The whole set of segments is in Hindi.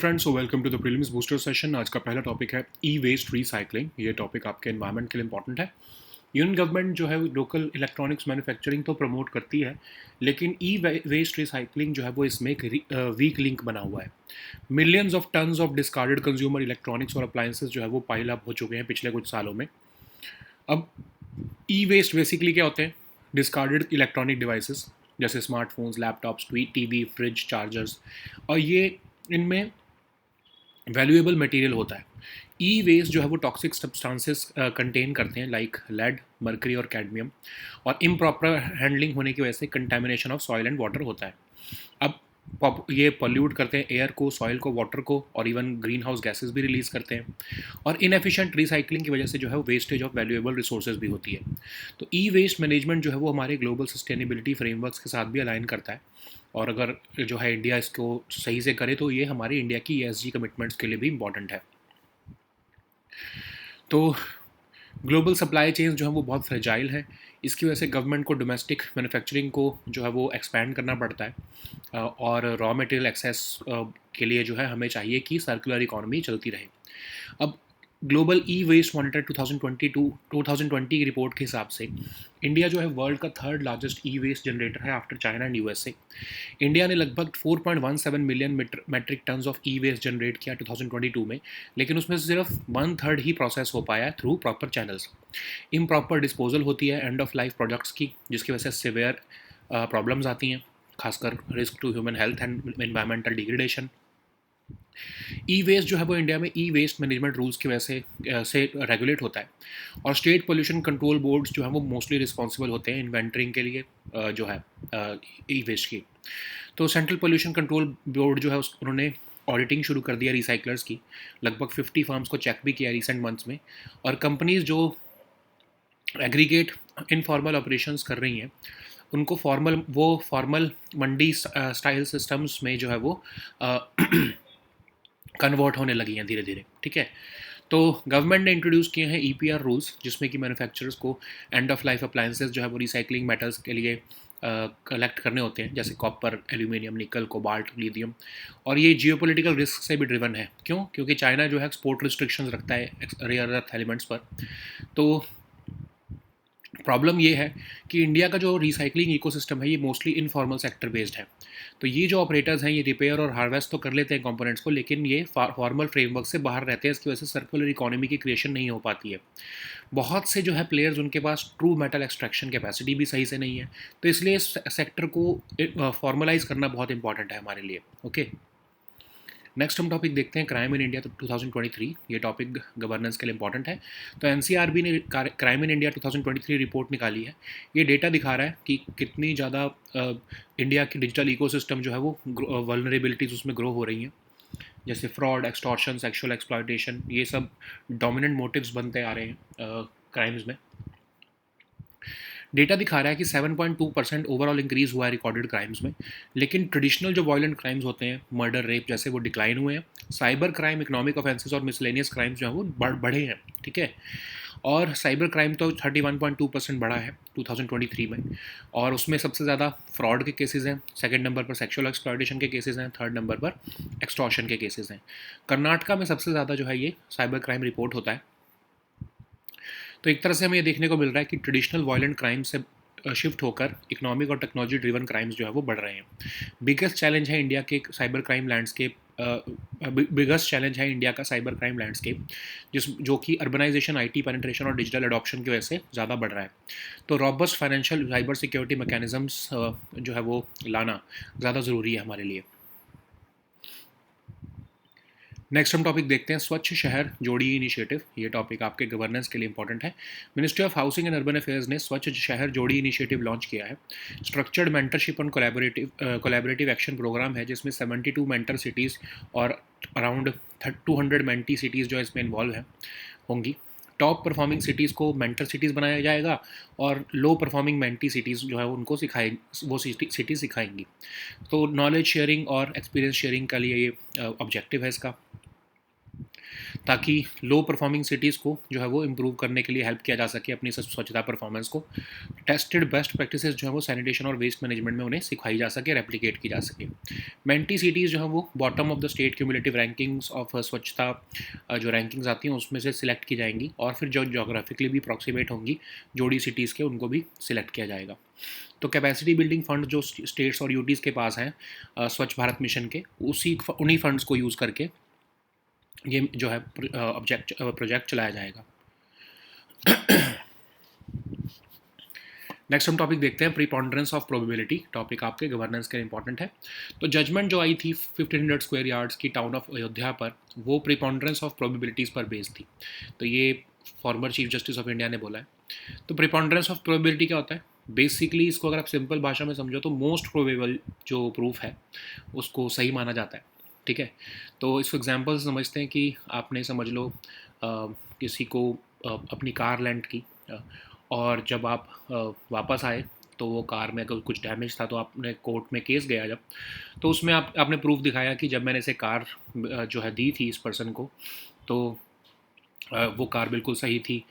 Friends, so welcome to the prelims booster session. आज का पहला टॉपिक है ई वेस्ट रिसाइकलिंग। ये टॉपिक आपके एनवायरनमेंट के लिए इंपॉर्टेंट है। यूनियन गवर्नमेंट जो है लोकल इलेक्ट्रॉनिक्स मैन्युफैक्चरिंग तो प्रमोट करती है, लेकिन ई वेस्ट रिसाइकलिंग जो है वो इसमें एक वीक लिंक बना हुआ है। Millions of tons of discarded consumer electronics और अप्लायंसेस जो है वो पाइल अप हो चुके हैं पिछले कुछ सालों में। अब ई वेस्ट बेसिकली क्या होते हैं? डिस्कार्डेड इलेक्ट्रॉनिक डिवाइसेस जैसे smartphones, laptops, TV, fridge, chargers, और ये इनमें वैल्यूएबल मटेरियल होता है। ई वेस्ट जो है वो टॉक्सिक सब्सटेंसेस कंटेन करते हैं, लाइक लेड, मर्करी और कैडमियम, और इम्प्रॉपर हैंडलिंग होने की वजह से contamination of soil and water होता है। अब ये पॉल्यूट करते हैं एयर को, सॉइल को, वाटर को, और इवन ग्रीन हाउस गैसेज भी रिलीज़ करते हैं। और इनएफिशिएंट रिसाइकलिंग की वजह से जो है वेस्टेज ऑफ वैल्यूएबल रिसोर्सेज भी होती है। तो ई वेस्ट मैनेजमेंट जो है वो हमारे ग्लोबल सस्टेनेबिलिटी फ्रेमवर्क्स के साथ भी अलाइन करता है, और अगर जो है इंडिया इसको सही से करे तो ये हमारे इंडिया की ESG कमिटमेंट्स के लिए भी इम्पॉर्टेंट है। तो ग्लोबल सप्लाई चेन्स जो है वो बहुत फ्रेजाइल है। इसकी वजह से गवर्नमेंट को डोमेस्टिक मैन्युफैक्चरिंग को जो है वो एक्सपैंड करना पड़ता है, और रॉ मटेरियल एक्सेस के लिए जो है हमें चाहिए कि सर्कुलर इकॉनमी चलती रहे। अब ग्लोबल ई वेस्ट मॉनिटर 2020 की रिपोर्ट के हिसाब से इंडिया जो है वर्ल्ड का third largest e waste generator है after China and USA। India ने लगभग 4.17 million metric tons of e waste generate किया 2022 में, लेकिन उसमें से सिर्फ 1/3 ही प्रोसेस हो पाया through proper channels. Improper disposal होती है एंड ऑफ लाइफ प्रोडक्ट्स की, जिसकी वजह से सिवियर प्रॉब्लम्स आती हैं, खासकर risk to human health and environmental degradation. E waste जो है वो इंडिया में ई वेस्ट मैनेजमेंट रूल्स की वजह से रेगुलेट होता है, और स्टेट पोल्यूशन कंट्रोल बोर्ड्स जो है वो मोस्टली रिस्पॉन्सिबल होते हैं इन्वेंटरिंग के लिए जो है ई वेस्ट की। तो सेंट्रल पोल्यूशन कंट्रोल बोर्ड जो है उन्होंने ऑडिटिंग शुरू कर दिया रिसाइकलर्स की। लगभग 50 फार्म्स को चेक भी किया रिसेंट मंथ्स में, और कंपनीज जो एग्रीगेट इनफॉर्मल ऑपरेशंस कर रही हैं उनको फॉर्मल मंडी स्टाइल सिस्टम्स में जो है वो कन्वर्ट होने लगी हैं धीरे धीरे। ठीक है, तो गवर्नमेंट ने इंट्रोड्यूस किए हैं EPR रूल्स, जिसमें कि मैन्युफैक्चरर्स को एंड ऑफ लाइफ अप्लायंसेस जो है वो रिसाइकलिंग मेटल्स के लिए कलेक्ट करने होते हैं, जैसे कॉपर, एल्यूमिनियम, निकल, कोबाल्ट, लिथियम। और ये जियोपॉलिटिकल रिस्क से भी ड्रिवन है। क्यों? क्योंकि चाइना जो है एक्सपोर्ट रिस्ट्रिक्शंस रखता है रेयर अर्थ एलिमेंट्स पर। तो प्रॉब्लम ये है कि इंडिया का जो रिसाइकलिंग इकोसिस्टम है ये मोस्टली इनफॉर्मल सेक्टर बेस्ड है। तो ये जो ऑपरेटर्स हैं ये रिपेयर और हार्वेस्ट तो कर लेते हैं कंपोनेंट्स को, लेकिन ये फॉर्मल फ्रेमवर्क से बाहर रहते हैं। इसकी वजह से सर्कुलर इकोनॉमी की क्रिएशन नहीं हो पाती है। बहुत से जो है प्लेयर्स, उनके पास ट्रू मेटल एक्सट्रैक्शन कैपेसिटी भी सही से नहीं है। तो इसलिए इस सेक्टर को फॉर्मलाइज करना बहुत इंपॉर्टेंट है हमारे लिए। ओके, नेक्स्ट हम टॉपिक देखते हैं क्राइम इन इंडिया 2023। ये टॉपिक गवर्नेंस के लिए इंपॉर्टेंट है। तो NCRB ने क्राइम इन इंडिया 2023 रिपोर्ट निकाली है। ये डेटा दिखा रहा है कि कितनी ज़्यादा इंडिया की डिजिटल इकोसिस्टम जो है वो वल्नरेबिलिटीज़ उसमें ग्रो हो रही हैं, जैसे फ्रॉड, एक्सटॉर्शन, सेक्सुअल एक्सप्लॉयटेशन, ये सब डोमिनेंट मोटिव्स बनते आ रहे हैं क्राइम्स में। डेटा दिखा रहा है कि 7.2% ओवरऑल इंक्रीज़ हुआ है रिकॉर्डेड क्राइम्स में, लेकिन ट्रेडिशनल जो वायलेंट क्राइम्स होते हैं, मर्डर, रेप जैसे, वो डिक्लाइन हुए हैं। साइबर क्राइम, इकोनॉमिक ऑफेंसेस और मिसलेनियस क्राइम्स जो हैं वो बढ़े हैं। ठीक है, और साइबर क्राइम तो 31.2% बढ़ा है 2023 में, और उसमें सबसे ज़्यादा फ्रॉड के केसेस हैं, सेकंड नंबर पर सेक्सुअल एक्सप्लॉयटेशन के केसेस हैं, थर्ड नंबर पर एक्सटॉर्शन के केसेस हैं। कर्नाटका में सबसे ज़्यादा जो है ये साइबर क्राइम रिपोर्ट होता है। तो एक तरह से हमें ये देखने को मिल रहा है कि ट्रेडिशनल वायलेंट क्राइम से शिफ्ट होकर इकोनॉमिक और टेक्नोलॉजी ड्रिवन क्राइम्स जो है वो बढ़ रहे हैं। बिगेस्ट चैलेंज है इंडिया के cyber crime landscape biggest challenge है इंडिया का साइबर क्राइम लैंडस्केप, जो कि अर्बनाइजेशन, IT पेनिट्रेशन और डिजिटल अडॉप्शन की वजह से ज़्यादा बढ़ रहा है। तो robust financial cyber security mechanisms जो है वो लाना ज़्यादा ज़रूरी है हमारे लिए। नेक्स्ट हम टॉपिक देखते हैं स्वच्छ शहर जोड़ी इनिशिएटिव। ये टॉपिक आपके गवर्नेंस के लिए इंपॉर्टेंट है। Ministry of housing and urban affairs ने स्वच्छ शहर जोड़ी इनिशिएटिव लॉन्च किया है। स्ट्रक्चर्ड मेंटरशिप और कोलैबोरेटिव एक्शन प्रोग्राम है, जिसमें 72 मेंटर सिटीज़ और अराउंड 200 मेंटी सिटीज़ जो इसमें इन्वॉल्व हैं होंगी। टॉप परफॉर्मिंग सिटीज़ को मेंटर सिटीज़ बनाया जाएगा, और लो परफॉर्मिंग मेंटी सिटीज़ जो है उनको वो सिटी सिखाएंगी। तो नॉलेज शेयरिंग और एक्सपीरियंस शेयरिंग का लिए ये ऑब्जेक्टिव है इसका। ताकि लो परफॉर्मिंग सिटीज़ को जो है वो इम्प्रूव करने के लिए हेल्प किया जा सके अपनी स्वच्छता परफॉर्मेंस को। टेस्टेड बेस्ट प्रैक्टिसेस जो है वो सैनिटेशन और वेस्ट मैनेजमेंट में उन्हें सिखाई जा सके, रेप्लिकेट की जा सके। मेंटी सिटीज़ जो है वो bottom of the state cumulative rankings of स्वच्छता जो रैंकिंग्स आती हैं उसमें से सिलेक्ट की जाएंगी, और फिर जो जोग्राफिकली भी अप्रॉक्सीमेट होंगी जोड़ी सिटीज़ के, उनको भी सिलेक्ट किया जाएगा। तो कैपेसिटी बिल्डिंग फंड जो स्टेट्स और यूटीज़ के पास हैं स्वच्छ भारत मिशन के, उन्हीं फंड्स को यूज़ करके ये जो है प्रोजेक्ट चलाया जाएगा। नेक्स्ट हम टॉपिक देखते हैं प्रीपॉन्डरेंस ऑफ प्रोबेबिलिटी। टॉपिक आपके गवर्नेंस के लिए इंपॉर्टेंट है। तो जजमेंट जो आई थी 1500 स्क्वायर यार्ड्स की टाउन ऑफ अयोध्या पर, वो प्रीपॉन्डरेंस ऑफ प्रोबेबिलिटीज़ पर बेस्ड थी। तो ये former chief justice of India ने बोला है। तो प्रीपॉन्डरेंस ऑफ प्रोबेबिलिटी क्या होता है? बेसिकली इसको अगर आप सिंपल भाषा में समझो तो मोस्ट प्रोबेबल जो प्रूफ है उसको सही माना जाता है। ठीक है, तो इसको एग्जांपल से समझते हैं कि आपने समझ लो किसी को अपनी कार लेंट की, और जब आप वापस आए तो वो कार में अगर कुछ डैमेज था तो आपने कोर्ट में केस गया जब, तो उसमें आपने प्रूफ दिखाया कि जब मैंने इसे कार जो है दी थी इस पर्सन को, तो वो कार बिल्कुल सही थी।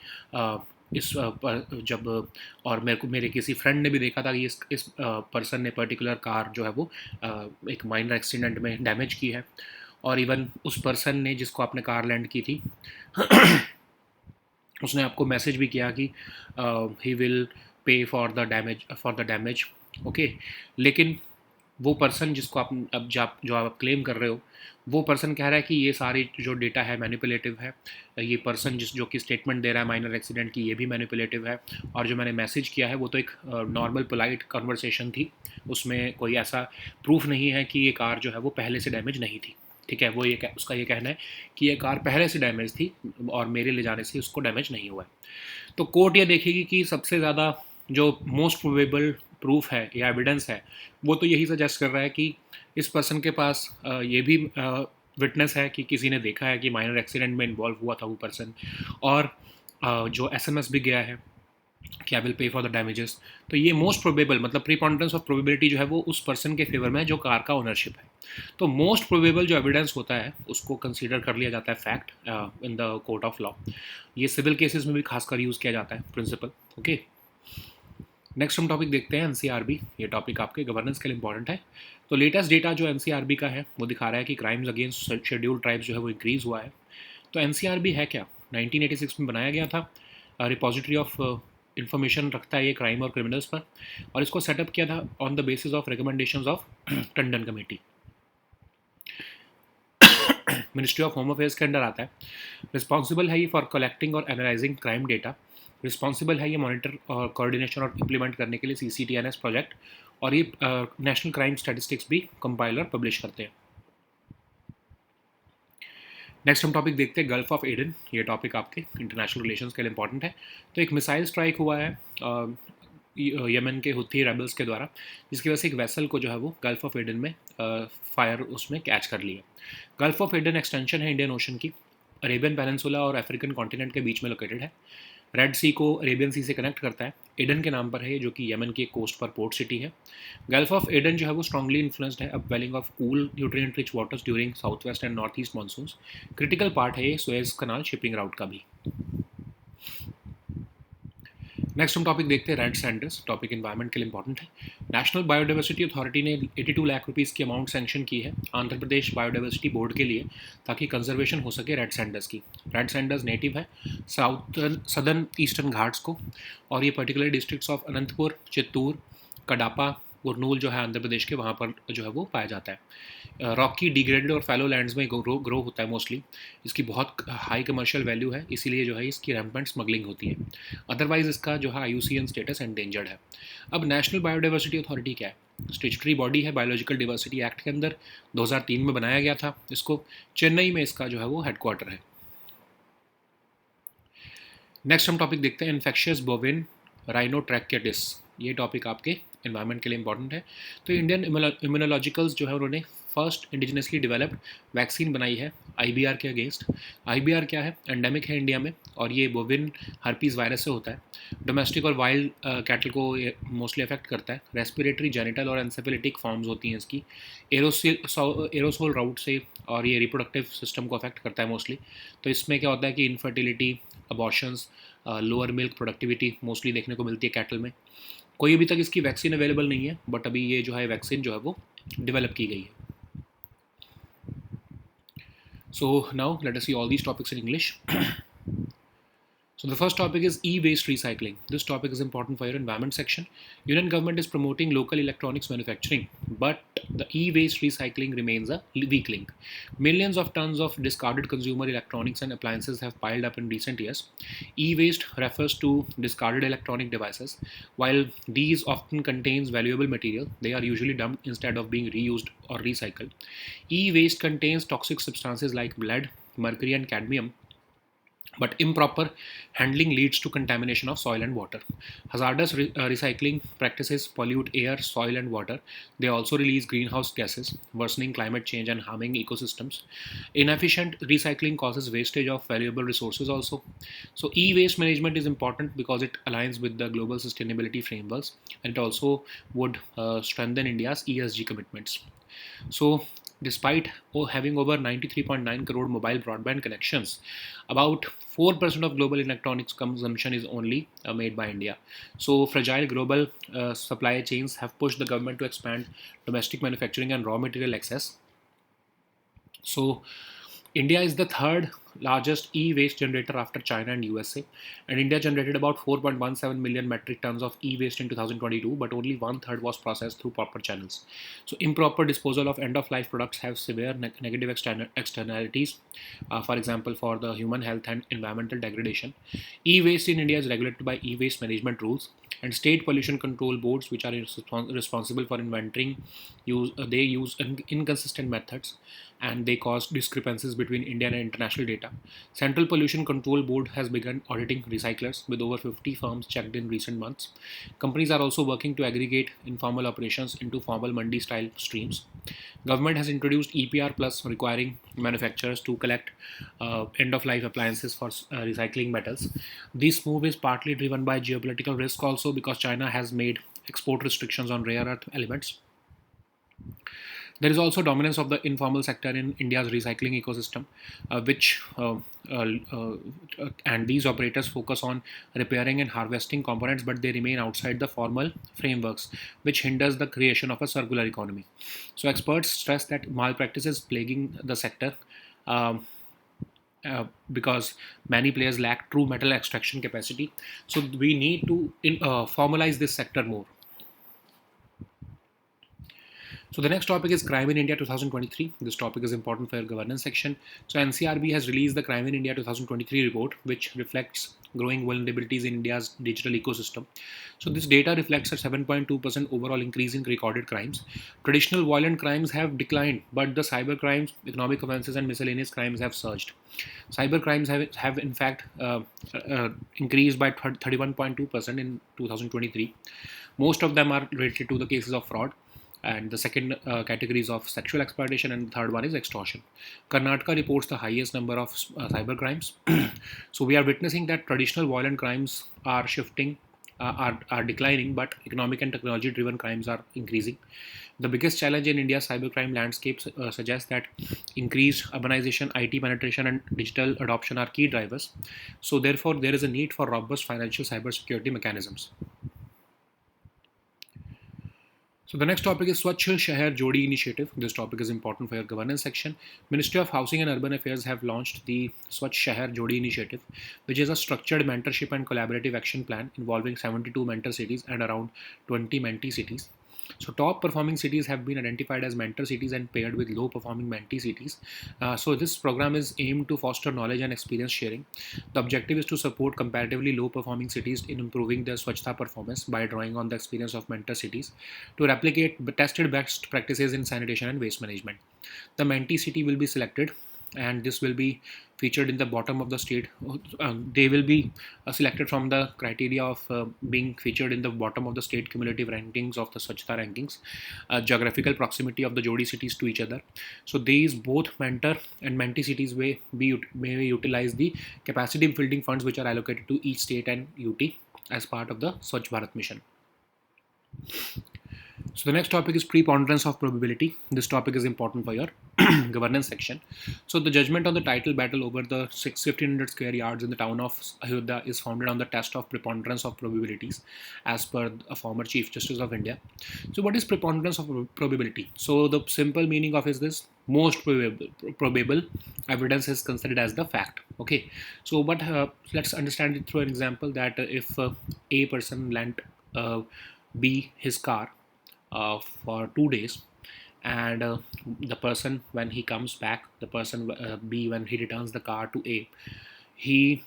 जब और मेरे किसी फ्रेंड ने भी देखा था कि इस पर्सन ने पर्टिकुलर कार जो है वो एक माइनर एक्सीडेंट में डैमेज की है, और इवन उस पर्सन ने जिसको आपने कार लैंड की थी उसने आपको मैसेज भी किया कि he will pay for the damage. Okay, लेकिन वो पर्सन जिसको आप अब जो आप क्लेम कर रहे हो, वो पर्सन कह रहा है कि ये सारी जो डेटा है मैनिपुलेटिव है, ये पर्सन जो कि स्टेटमेंट दे रहा है माइनर एक्सीडेंट की, ये भी मैनिपुलेटिव है, और जो मैंने मैसेज किया है वो तो एक नॉर्मल पोलाइट कन्वर्सेशन थी, उसमें कोई ऐसा प्रूफ नहीं है कि ये कार जो है वो पहले से डैमेज नहीं थी। ठीक है, वो उसका ये कहना है कि ये कार पहले से डैमेज थी और मेरे ले जाने से उसको डैमेज नहीं हुआ है। तो कोर्ट ये देखेगी कि सबसे ज़्यादा जो मोस्ट प्रोबेबल प्रूफ है या एविडेंस है वो तो यही सजेस्ट कर रहा है कि इस पर्सन के पास ये भी विटनेस है कि किसी ने देखा है कि माइनर एक्सीडेंट में इन्वॉल्व हुआ था वो पर्सन, और जो एसएमएस भी गया है कि I will pay for the damages. तो ये मोस्ट प्रोबेबल मतलब प्रीपॉन्डरेंस ऑफ प्रोबेबिलिटी जो है वो उस पर्सन के फेवर में है जो कार का ओनरशिप है। तो मोस्ट प्रोबेबल जो एविडेंस होता है उसको कंसीडर कर लिया जाता है fact in the court of law. ये सिविल केसेस में भी खासकर यूज़ किया जाता है प्रिंसिपल। ओके, नेक्स्ट हम टॉपिक देखते हैं एनसीआरबी। ये टॉपिक आपके गवर्नेंस के लिए इंपॉर्टेंट है। तो लेटेस्ट डेटा जो एनसीआरबी का है वो दिखा रहा है कि क्राइम्स अगेंस्ट शेड्यूल्ड ट्राइब्स जो है वो इंक्रीज़ हुआ है। तो एनसीआरबी है क्या? 1986 में बनाया गया था। रिपोजिटरी ऑफ इंफॉर्मेशन रखता है ये क्राइम और क्रिमिनल्स पर, और इसको सेटअप किया था on the basis of recommendations of Tandon committee. Ministry of home affairs के अंडर आता है। रिस्पॉन्सिबल है ये फॉर कलेक्टिंग और एनालाइजिंग क्राइम डेटा। रिस्पॉन्सिबल है ये मॉनिटर और कोऑर्डिनेशन और इम्प्लीमेंट करने के लिए CCTNS प्रोजेक्ट, और ये नेशनल क्राइम स्टैटिस्टिक्स भी कंपाइल और पब्लिश करते हैं। नेक्स्ट हम टॉपिक देखते हैं गल्फ ऑफ एडन। ये टॉपिक आपके इंटरनेशनल रिलेशंस के लिए इंपॉर्टेंट है। तो एक मिसाइल स्ट्राइक हुआ है यमन के हुथी रेबल्स के द्वारा, जिसकी वजह से एक वेसल को जो है वो गल्फ ऑफ एडन में फायर उसमें कैच कर लिया। गल्फ ऑफ एडन एक्सटेंशन है इंडियन ओशन की, अरेबियन पेनिनसुला और अफ्रीकन कॉन्टिनेंट के बीच में लोकेटेड है। रेड सी को अरेबियन सी से कनेक्ट करता है। एडन के नाम पर है, जो कि यमन के कोस्ट पर पोर्ट सिटी है। गल्फ ऑफ एडन जो है वो स्ट्रांगली इन्फ्लुएंस्ड है upwelling of cool nutrient rich waters during south west and north east monsoons. Critical part है ये सुएज कनाल शिपिंग राउट का भी। नेक्स्ट हम टॉपिक देखते हैं रेड सैंडर्स। टॉपिक एनवायरनमेंट के लिए इंपॉर्टेंट है। नेशनल बायोडाइवर्सिटी अथॉरिटी ने 82 लाख रुपीज़ की अमाउंट सैंक्शन की है आंध्र प्रदेश बायोडाइवर्सिटी बोर्ड के लिए, ताकि कंजर्वेशन हो सके रेड सैंडर्स की। रेड सैंडर्स नेटिव है सदर्न ईस्टर्न घाट्स को, और ये particular districts of Anantapur, Chittoor, Kadapa, Kurnool जो है आंध्र प्रदेश के, वहाँ पर जो है वो पाया जाता है। रॉकी डिग्रेडेड और फैलो लैंड्स में ग्रो होता है मोस्टली। इसकी बहुत हाई कमर्शियल वैल्यू है, इसीलिए जो है इसकी रैम्पेंट स्मगलिंग होती है। अदरवाइज इसका जो है IUCN स्टेटस एंडेंजर्ड है। अब नेशनल बायोडाइवर्सिटी अथॉरिटी क्या है? स्टेचुटरी बॉडी है बायोलॉजिकल डाइवर्सिटी एक्ट के अंदर, 2003 में बनाया गया था इसको। चेन्नई में इसका जो है वो हेडक्वार्टर है। नेक्स्ट हम टॉपिक देखते हैं इन्फेक्शियस बोविन राइनोट्रैकिटिस। ये टॉपिक आपके एनवायरनमेंट के लिए इंपॉर्टेंट है। तो इंडियन इम्यूनोलॉजिकल्स जो है उन्होंने फर्स्ट इंडिजिनसली डेवलप्ड वैक्सीन बनाई है IBR के अगेंस्ट। IBR क्या है? एंडेमिक है इंडिया में और ये बोविन हर्पीज वायरस से होता है। डोमेस्टिक और वाइल्ड कैटल को मोस्टली अफेक्ट करता है। रेस्पिरेटरी, जेनिटल और एंसेफेलिटिक फॉर्म्स होती हैं इसकी, एरोसोल राउट से, और ये रिप्रोडक्टिव सिस्टम को अफेक्ट करता है मोस्टली। तो इसमें क्या होता है कि infertility, abortions, lower milk productivity mostly देखने को मिलती है कैटल में। कोई अभी तक इसकी वैक्सीन अवेलेबल नहीं है, बट अभी ये जो है वैक्सीन जो है वो डेवलप की गई है। So now let us see all these topics in English. So the first topic is e-waste recycling. This topic is important for your environment section. Union government is promoting local electronics manufacturing, but the e-waste recycling remains a weak link. Millions of tons of discarded consumer electronics and appliances have piled up in recent years. E-waste refers to discarded electronic devices. While these often contains valuable material, they are usually dumped instead of being reused or recycled. E-waste contains toxic substances like lead, mercury and cadmium, but improper handling leads to contamination of soil and water. Hazardous recycling practices pollute air, soil, and water. They also release greenhouse gases, worsening climate change and harming ecosystems. Inefficient recycling causes wastage of valuable resources also. So, e-waste management is important because it aligns with the global sustainability frameworks, and it also would strengthen India's ESG commitments. So, despite having over 93.9 crore mobile broadband connections, about 4% of global electronics consumption is only made by India. So, fragile global supply chains have pushed the government to expand domestic manufacturing and raw material access. So, India is the third largest e-waste generator after China and USA, and India generated about 4.17 million metric tons of e-waste in 2022, but only one third was processed through proper channels. So, improper disposal of end-of-life products have severe negative externalities, for example, for the human health and environmental degradation. E-waste in India is regulated by e-waste management rules, and state pollution control boards, which are responsible for inventorying, they use inconsistent methods, and they cause discrepancies between Indian and international data. Central Pollution Control Board has begun auditing recyclers with over 50 firms checked in recent months. Companies are also working to aggregate informal operations into formal mandi style streams. Government has introduced EPR plus, requiring manufacturers to collect end of life appliances for recycling metals. This move is partly driven by geopolitical risk also, because China has made export restrictions on rare earth elements. There is also dominance of the informal sector in India's recycling ecosystem, and these operators focus on repairing and harvesting components, but they remain outside the formal frameworks, which hinders the creation of a circular economy. So, experts stress that malpractices plaguing the sector. Because many players lack true metal extraction capacity. So, we need to formalize this sector more. So the next topic is Crime in India 2023. This topic is important for your governance section. So NCRB has released the Crime in India 2023 report, which reflects growing vulnerabilities in India's digital ecosystem. So this data reflects a 7.2% overall increase in recorded crimes. Traditional violent crimes have declined, but the cyber crimes, economic offences and miscellaneous crimes have surged. Cyber crimes have in fact increased by 31.2% in 2023. Most of them are related to the cases of fraud, and the second category is of sexual exploitation, and the third one is extortion. Karnataka reports the highest number of cyber crimes. So we are witnessing that traditional violent crimes are shifting, are declining, but economic and technology driven crimes are increasing. The biggest challenge in India's cybercrime landscape suggests that increased urbanization, IT penetration, and digital adoption are key drivers. So therefore, there is a need for robust financial cybersecurity mechanisms. So the next topic is Swachh Shahar Jodi initiative. This topic is important for your governance section. Ministry of Housing and Urban Affairs have launched the Swachh Shahar Jodi initiative, which is a structured mentorship and collaborative action plan involving 72 mentor cities and around 20 mentee cities. So top performing cities have been identified as mentor cities and paired with low performing mentee cities. So this program is aimed to foster knowledge and experience sharing. The objective is to support comparatively low performing cities in improving their Swachhta performance by drawing on the experience of mentor cities to replicate tested best practices in sanitation and waste management. The mentee city will be selected and this will be featured in the bottom of the state. They will be selected from the criteria of being featured in the bottom of the state cumulative rankings of the Swachhta rankings, geographical proximity of the Jodi cities to each other. So these both mentor and mentee cities may utilize the capacity building funds which are allocated to each state and UT as part of the Swachh Bharat mission. So the next topic is preponderance of probability. This topic is important for your governance section. So the judgment on the title battle over the 1,500 square yards in the town of Ayodhya is founded on the test of preponderance of probabilities as per a former Chief Justice of India. So what is preponderance of probability? So the simple meaning of is this: most probable evidence is considered as the fact. Okay. So but let's understand it through an example that if a person lent B his car for 2 days, and the person, when he comes back, the person B, when he returns the car to A, he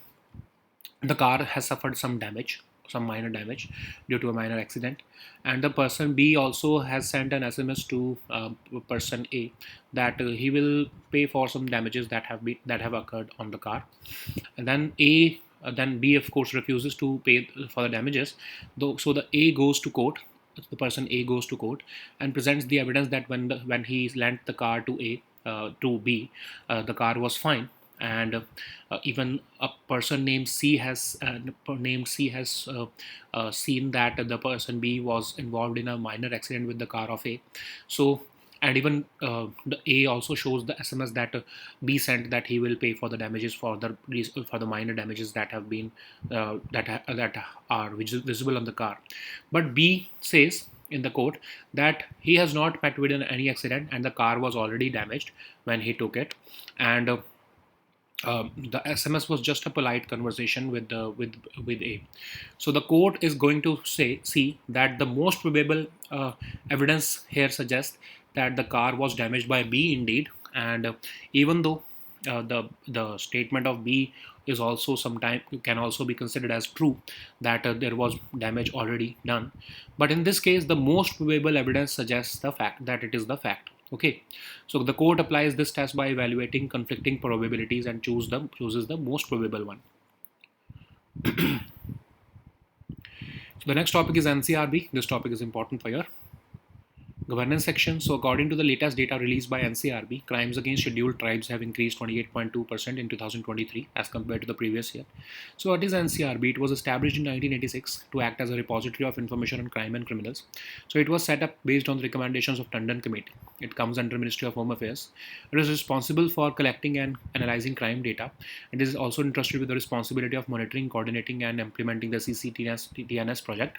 the car has suffered some damage, some minor damage due to a minor accident, and the person B also has sent an SMS to person A that he will pay for some damages that have occurred on the car. And then B of course refuses to pay for the damages, though. So the person A goes to court and presents the evidence that when he lent the car to B, the car was fine, and even a person named C has seen that the person B was involved in a minor accident with the car of A. So, and even the A also shows the SMS that B sent, that he will pay for the damages for the minor damages that have been that are visible on the car. But B says in the court that he has not met with any accident and the car was already damaged when he took it, and the SMS was just a polite conversation with A. So the court is going to see that the most probable evidence here suggests that the car was damaged by B indeed, and even though the statement of B is also sometimes can also be considered as true, that there was damage already done, but in this case the most probable evidence suggests the fact that it is the fact. Okay, so the court applies this test by evaluating conflicting probabilities and chooses the most probable one. So the next topic is NCRB. This topic is important for your governance section. So according to the latest data released by NCRB, crimes against scheduled tribes have increased 28.2% in 2023 as compared to the previous year. So what is NCRB? It was established in 1986 to act as a repository of information on crime and criminals. So it was set up based on the recommendations of Tandon Committee. It comes under Ministry of Home Affairs. It is responsible for collecting and analyzing crime data. It is also entrusted with the responsibility of monitoring, coordinating, and implementing the CCTNS project.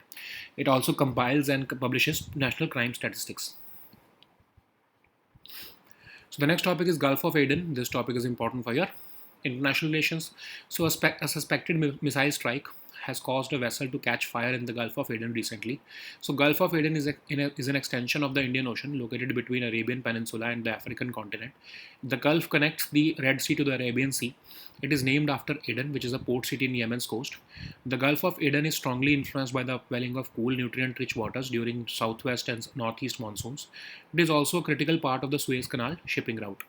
It also compiles and publishes national crime statistics. So the next topic is Gulf of Aden. This topic is important for your international relations. So a suspected missile strike has caused a vessel to catch fire in the Gulf of Aden recently. So Gulf of Aden is an extension of the Indian Ocean located between Arabian Peninsula and the African continent. The Gulf connects the Red Sea to the Arabian Sea. It is named after Aden, which is a port city in Yemen's coast. The Gulf of Aden is strongly influenced by the upwelling of cool, nutrient-rich waters during southwest and northeast monsoons. It is also a critical part of the Suez Canal shipping route.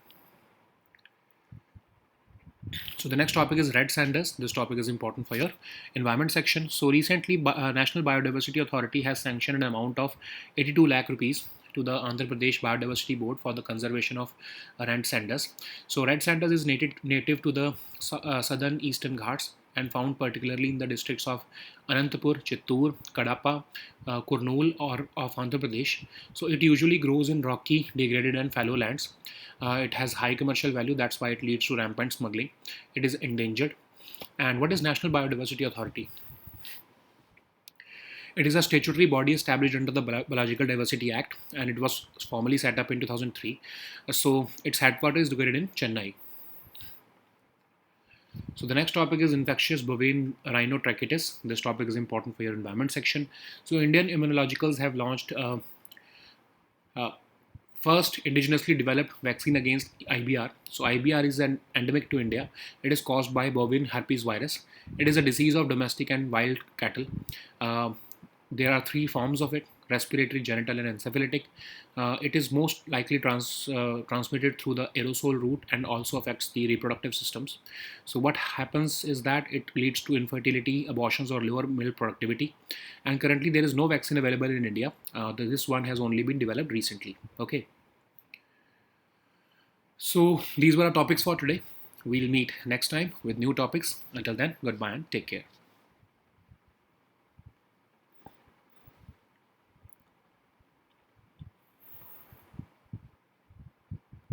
So the next topic is red sanders. This topic is important for your environment section. So recently, National Biodiversity Authority has sanctioned an amount of 82 lakh rupees to the Andhra Pradesh Biodiversity Board for the conservation of red sanders. So red sanders is native to the southern eastern Ghats and found particularly in the districts of Anantapur, Chittoor, Kadapa, Kurnool or of Andhra Pradesh. So it usually grows in rocky, degraded and fallow lands. It has high commercial value, that's why it leads to rampant smuggling. It is endangered. And what is National Biodiversity Authority? It is a statutory body established under the Biological Diversity Act, and it was formally set up in 2003. So its headquarters is located in Chennai. So the next topic is infectious bovine rhinotracheitis. This topic is important for your environment section. So Indian immunologicals have launched first indigenously developed vaccine against IBR. So IBR is an endemic to India. It is caused by bovine herpes virus. It is a disease of domestic and wild cattle. There are three forms of it: respiratory, genital, and encephalitic. It is most likely transmitted through the aerosol route and also affects the reproductive systems. So what happens is that it leads to infertility, abortions, or lower male productivity. And currently there is no vaccine available in India. This one has only been developed recently. Okay. So these were our topics for today. We'll meet next time with new topics. Until then, goodbye and take care.